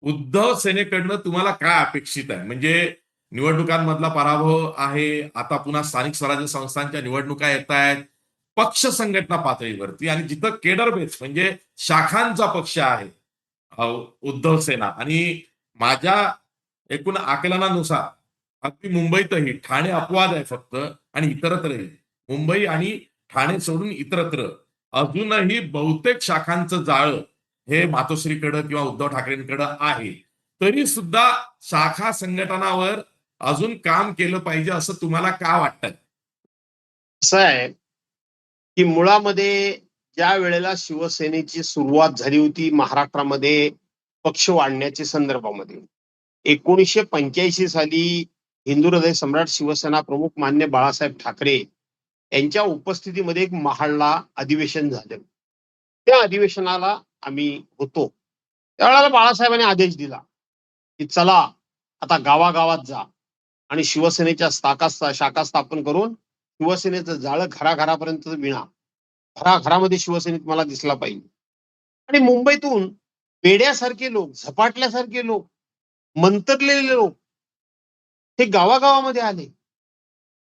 उद्धव सेनेकडनं तुम्हाला काय अपेक्षित आहे? म्हणजे निवडणुकांमधला पराभव आहे, आता पुन्हा स्थानिक स्वराज्य संस्थांच्या निवडणुका येत आहेत. पक्ष संघटना पातळीवरती आणि जिथं केडर बेस म्हणजे शाखांचा पक्ष आहे अ, उद्धव सेना आणि माझ्या एकूण आकलनानुसार अगदी मुंबईतही ठाणे अपवाद आहे फक्त आणि इतरत्रही मुंबई आणि ठाणे सोडून इतरत्र अजूनही बहुतेक शाखांचं जाळं हे मातोश्रीकडं किंवा उद्धव ठाकरेंकडं आहे. तरी सुद्धा शाखा संघटनावर अजून काम केलं पाहिजे असं तुम्हाला का वाटतंय? असं आहे की मुळामध्ये ज्या वेळेला शिवसेनेची सुरुवात झाली होती महाराष्ट्रामध्ये पक्ष वाढण्याच्या संदर्भामध्ये 1985 साली हिंदू हृदय सम्राट शिवसेना प्रमुख मान्य बाळासाहेब ठाकरे यांच्या उपस्थितीमध्ये एक महाडला अधिवेशन झालं. त्या अधिवेशनाला आम्ही होतो. त्यावेळेला बाळासाहेबांनी आदेश दिला की चला आता गावागावात जा आणि शिवसेनेच्या शाखा स्थापन करून शिवसेनेचं जाळं घराघरापर्यंत विणा. घराघरामध्ये शिवसेनेत मला दिसला पाहिजे. आणि मुंबईतून पेड्यासारखे लोक, झपाटल्यासारखे लोक, मंतरलेले लोक हे गावागावामध्ये आले.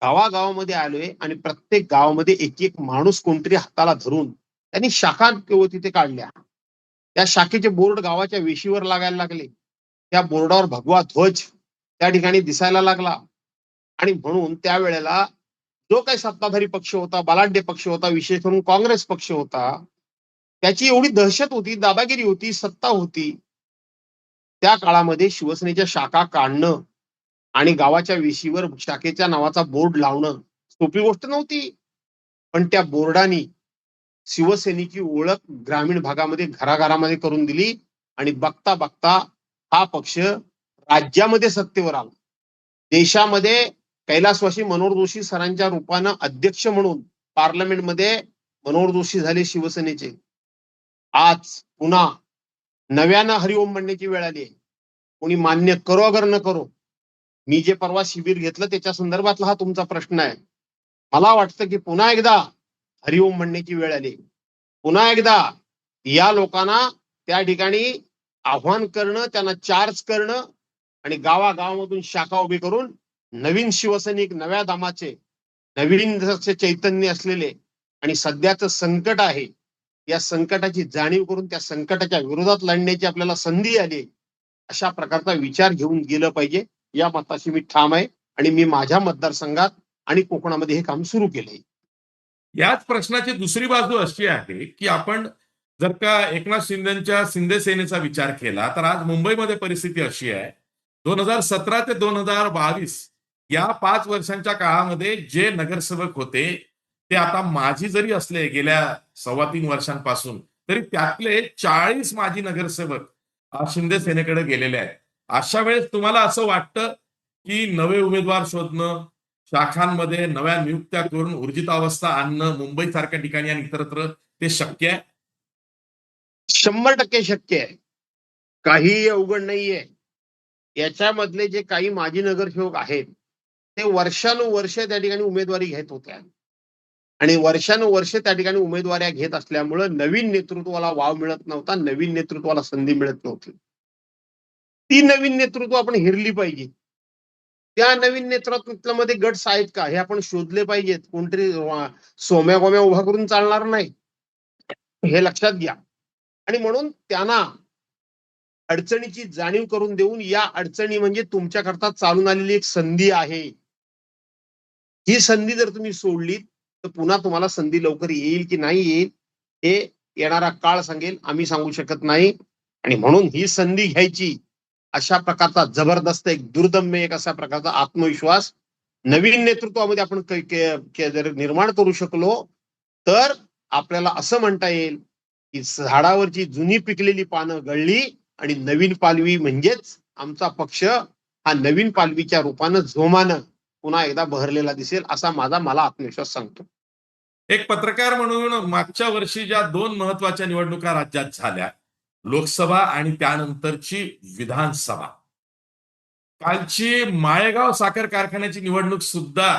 गावागावामध्ये आलोय आणि प्रत्येक गावामध्ये एक एक माणूस कोणतरी हाताला धरून त्यांनी शाखा तिथे काढल्या. त्या शाखेचे बोर्ड गावाच्या वेशीवर लागायला लागले. त्या बोर्डावर भगवा ध्वज त्या ठिकाणी दिसायला लागला. आणि म्हणून त्यावेळेला जो काही सत्ताधारी पक्ष होता, बलाढ्य पक्ष होता, विशेष करून काँग्रेस पक्ष होता, त्याची एवढी दहशत होती, दादागिरी होती, सत्ता होती. त्या काळामध्ये शिवसेनेच्या शाखा काढणं आणि गावाच्या वेशीवर शाखेच्या नावाचा बोर्ड लावणं सोपी गोष्ट नव्हती. पण त्या बोर्डानी शिवसेनेची ओळख ग्रामीण भागामध्ये घराघरामध्ये करून दिली आणि बघता बघता हा पक्ष राज्यामध्ये सत्तेवर आला. देशामध्ये कैलासवासी मनोहर जोशी सरांच्या रूपानं अध्यक्ष म्हणून पार्लमेंटमध्ये मनोहर जोशी झाले शिवसेनेचे. आज पुन्हा नव्यानं हरिओम म्हणण्याची वेळ आली आहे. कोणी मान्य करो अगर न करो, मी जे परवा शिबिर घेतलं त्याच्या संदर्भातला हा तुमचा प्रश्न आहे. मला वाटतं की पुन्हा एकदा हरिओम म्हणण्याची वेळ आली. पुन्हा एकदा या लोकांना त्या ठिकाणी आव्हान करणं, त्यांना चार्ज करणं आणि गावागावामधून शाखा उभी करून नवीन शिवसैनिक, नव्या दमाचे, नवीन चैतन्य असलेले आणि सध्याचं संकट आहे, या संकटाची जाणीव करून त्या संकटाच्या विरोधात लढण्याची आपल्याला संधी आली. अशा प्रकारचा विचार घेऊन गेलं पाहिजे या मताशी मी ठाम आहे आणि मी माझ्या मतदारसंघात आणि कोकणामध्ये हे काम सुरू केलंय. याच प्रश्नाची दुसरी बाजू अशी आहे की आपण जर का एकनाथ शिंदेच्या शिंदे सेनेचा विचार केला तर आज मुंबईमध्ये परिस्थिती अशी आहे 2017 ते 2022 या 5 वर्षांच्या काळामध्ये जे नगरसेवक होते ते आता माजी जरी असले गेल्या 3.25 वर्षांपासून तरी त्यातले 40 माजी नगरसेवक शिंदे सेनेकडे गेलेले आहेत. अशा वेळेस तुम्हाला असं वाटतं की नवे उमेदवार शोधणं शाखांमध्ये नव्या नियुक्त्या करून ऊर्जितावस्था आणणं मुंबईसारख्या ठिकाणी आणि इतरत्र ते शक्य आहे? 100% शक्य आहे. काहीही अवघड नाहीये. याच्यामधले जे काही माजी नगरसेवक आहेत ते वर्षानुवर्ष त्या ठिकाणी उमेदवारी घेत होत्या आणि वर्षानुवर्ष त्या ठिकाणी उमेदवाऱ्या घेत असल्यामुळे नवीन नेतृत्वाला वाव मिळत नव्हता, नवीन नेतृत्वाला संधी मिळत नव्हती. ती नवीन नेतृत्व आपण हिरली पाहिजे. त्या नवीन नेतृत्वामध्ये गट्स आहेत का हे आपण शोधले पाहिजेत. कोणतरी सोम्या गोम्या उभा करून चालणार नाही, हे लक्षात घ्या. आणि म्हणून त्यांना अडचणीची जाणीव करून देऊन या अडचणी म्हणजे तुमच्याकरता चालून आलेली एक संधी आहे. ही संधी जर तुम्ही सोडली तर पुन्हा तुम्हाला संधी लवकर येईल की नाही येईल हे येणारा काळ सांगेल, आम्ही सांगू शकत नाही. आणि म्हणून ही संधी घ्यायची अशा प्रकारचा जबरदस्त एक दुर्दम्य एक अशा प्रकारचा आत्मविश्वास नवीन नेतृत्वामध्ये आपण जर निर्माण करू शकलो तर आपल्याला असं म्हणता येईल की झाडावरची जुनी पिकलेली पानं गळली आणि नवीन पालवी म्हणजेच आमचा पक्ष हा नवीन पालवीच्या रूपानं जोमानं पुन्हा एकदा बहरलेला दिसेल असा मला आत्मविश्वास सांगतो. एक पत्रकार म्हणून मागच्या वर्षी ज्या 2 महत्वाच्या निवडणुका राज्यात झाल्या लोकसभा आणि त्यानंतरची विधानसभा कालची माळेगाव साखर कारखान्याची निवडणूक सुद्धा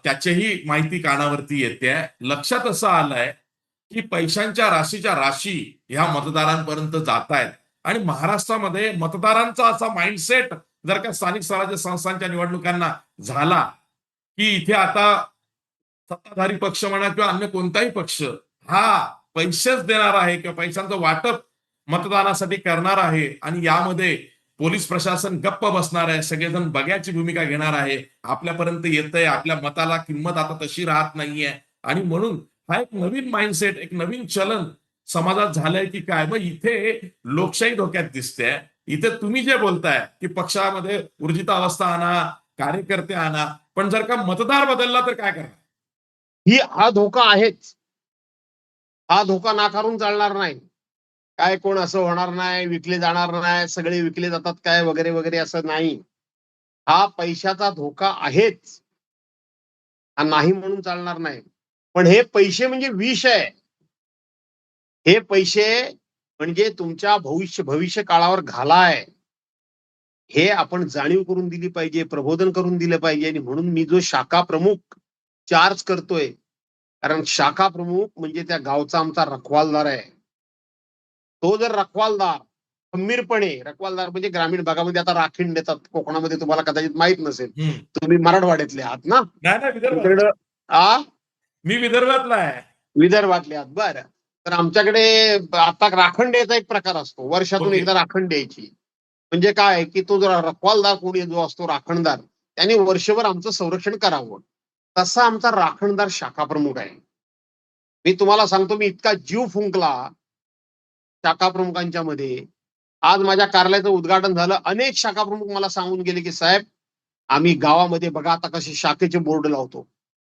त्याचीही माहिती कानावरती येते. लक्षात असं आलंय की पैशांच्या राशीच्या राशी ह्या मतदारांपर्यंत जात आहेत आणि महाराष्ट्रामध्ये मतदारांचा असा माइंडसेट जर का स्थानिक स्वराज्य संस्थांच्या निवडणुकांना झाला की इथे आता सत्ताधारी पक्ष म्हणा किंवा अन्य कोणताही पक्ष हा पैसेच देणार आहे किंवा पैशांचं वाटप मतदानासाठी करणार आहे आणि यामध्ये पोलीस प्रशासन गप्प बसणार आहे, सगळेजण बघ्याची भूमिका घेणार आहे, आपल्यापर्यंत येतंय, आपल्या मताला किंमत आता तशी राहत नाहीये आणि म्हणून हा एक नवीन माइंडसेट, एक नवीन चलन समाजात झालंय की काय. मग इथे लोकशाही धोक्यात दिसते. इथे तुम्ही जे बोलताय की पक्षामध्ये ऊर्जितावस्था आणा, कार्यकर्ते आणा, पण जर का मतदार बदलला तर काय करणार? हा धोका आहेच. हा धोका नाकारून चालणार नाही. काय कोण असं होणार नाही, विकले जाणार नाही, सगळे विकले जातात काय वगैरे वगैरे असं नाही. हा पैशाचा धोका आहेच. हा नाही म्हणून चालणार नाही. पण हे पैसे म्हणजे विष आहे. हे पैसे म्हणजे तुमच्या भविष्य काळावर घालाय. हे आपण जाणीव करून दिली पाहिजे, प्रबोधन करून दिलं पाहिजे. आणि म्हणून मी जो शाखा प्रमुख चार्ज करतोय, कारण शाखा प्रमुख म्हणजे त्या गावचा आमचा रखवालदार आहे. तो जर रखवालदार खंबीरपणे, रखवालदार म्हणजे ग्रामीण भागामध्ये आता राखीण देतात, कोकणामध्ये तुम्हाला कदाचित माहित नसेल, तुम्ही मराठवाड्यातले आहात ना? नाही नाही, विदर्भात. तुमच्याकडं मी विदर्भातला आहे. विदर्भातले आहात, बरं. तर आमच्याकडे आता राखण द्यायचा एक प्रकार असतो, वर्षातून ओके. एकदा राखण द्यायची. म्हणजे काय की तो जो रखवालदार कोणी जो असतो, राखणदार, त्याने वर्षभर आमचं संरक्षण करावं. तसा आमचा राखणदार शाखा प्रमुख आहे. मी तुम्हाला सांगतो, मी इतका जीव फुंकला शाखा प्रमुखांच्या मध्ये. आज माझ्या कार्यालयाचं उद्घाटन झालं, अनेक शाखा प्रमुख मला सांगून गेले की साहेब, आम्ही गावामध्ये बघा आता कसे शाखेचे बोर्ड लावतो,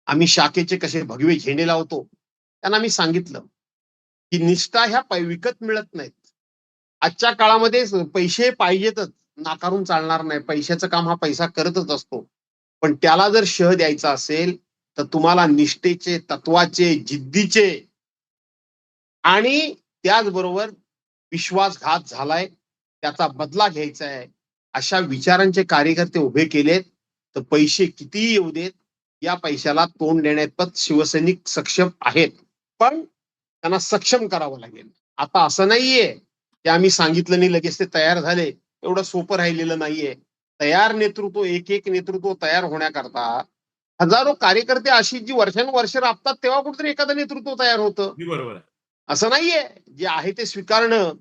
आम्ही शाखेचे कसे भगवे झेंडे लावतो. त्यांना मी सांगितलं की निष्ठा ह्या विकत मिळत नाहीत. आजच्या काळामध्ये पैसे पाहिजेतच, नाकारून चालणार नाही. पैशाचं काम हा पैसा करतच असतो. पण त्याला जर शह द्यायचा असेल तर तुम्हाला निष्ठेचे, तत्वाचे, जिद्दीचे आणि त्याचबरोबर विश्वासघात झालाय त्याचा बदला घ्यायचा आहे, अशा विचारांचे कार्यकर्ते उभे केलेत. तर पैसे कितीही येऊ देत, या पैशाला तोंड देण्यात शिवसैनिक सक्षम आहेत. पण त्यांना सक्षम करावं लागेल. आता असं नाहीये की आम्ही सांगितलं नाही लगेच ते तयार झाले, एवढं सोपं राहिलेलं नाहीये. तयार नेतृत्व, एक नेतृत्व तयार होण्याकरता हजारो कार्यकर्ते अशी जी वर्षानुवर्ष राबतात, तेव्हा कुठेतरी एखादं नेतृत्व तयार होतं. बरोबर आहे. असं नाहीये. जे आहे ते स्वीकारणं,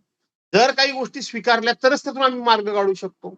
जर काही गोष्टी स्वीकारल्या तरच त्यातून आम्ही मार्ग काढू शकतो.